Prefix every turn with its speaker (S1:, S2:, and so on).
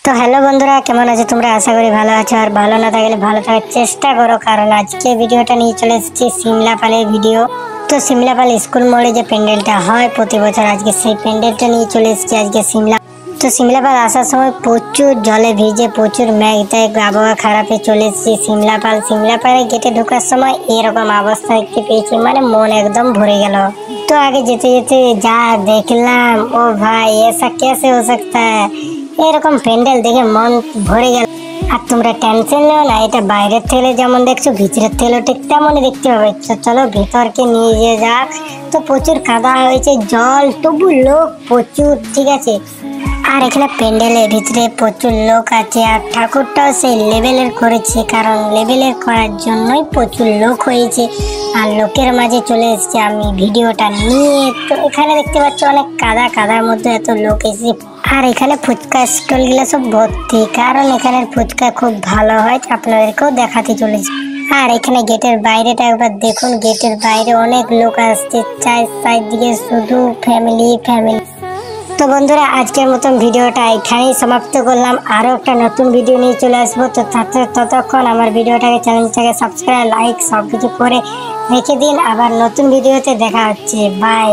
S1: তো হ্যালো বন্ধুরা, কেমন আছো তোমরা? আশা করি ভালো আছো। আর ভালো না থাকলে ভালো থাকার চেষ্টা করো, কারণ আজকে ভিডিওটা নিয়ে চলে এসেছি সিমলাপালের ভিডিও। তো সিমলাপাল স্কুল মোড়ে যে প্যান্ডেলটা হয় প্রতি বছর, আজকে সেই প্যান্ডেলটা নিয়ে চলে এসেছি আজকে সিমলা। তো সিমলাপাল আসার সময় প্রচুর জলে ভিজে, প্রচুর মেঘ দেয়, আবহাওয়া খারাপে চলে এসেছি সিমলাপালের গেটে ঢোকার সময় এরকম অবস্থা দেখতে পেয়েছি, মানে মন একদম ভরে গেল। তো আগে যেতে যেতে যা দেখলাম, ও ভাই ऐसा कैसे हो सकता है, এরকম প্যান্ডেল দেখে মন ভরে গেল। আর তোমরা টেনশন নিও না, এটা বাইরের থেকে যেমন দেখছো ভিতরের থেকেও ঠিক তেমনই দেখতে পাবে। চলো ভেতরকে নিয়ে যাক। তো প্রচুর কাদা হয়েছে, জল, তবু লোক প্রচুর, ঠিক আছে। আর এখানে প্যান্ডেলের ভিতরে প্রচুর লোক আছে, আর ঠাকুরটাও সেই লেভেলের করেছে, কারণ লেভেলের করার জন্যই প্রচুর লোক হয়েছে। আর লোকের মাঝে চলে এসেছে আমি ভিডিওটা নিয়ে। তো এখানে দেখতে পাচ্ছ অনেক কাদার মধ্যে এত লোক এসেছে। আর এখানে ফুচকা স্টল গুলো সব ভর্তি, কারণ এখানের ফুচকা খুব ভালো হয়, আপনাদেরকেও দেখাতে চলেছি। আর এখানে গেটের বাইরেটা একবার দেখুন, গেটের বাইরে অনেক লোক আসছে, চারিদিকে শুধু ফ্যামিলি। তো বন্ধুরা, আজকের মতন ভিডিওটা এখানেই সমাপ্ত করলাম। আরো একটা নতুন ভিডিও নিয়ে চলে আসবো। তো ততক্ষণ আমার ভিডিওটাকে, চ্যানেলটাকে সাবস্ক্রাইব, লাইক সবকিছু করে রেখে দিন। আবার নতুন ভিডিওতে দেখা হচ্ছে। বাই।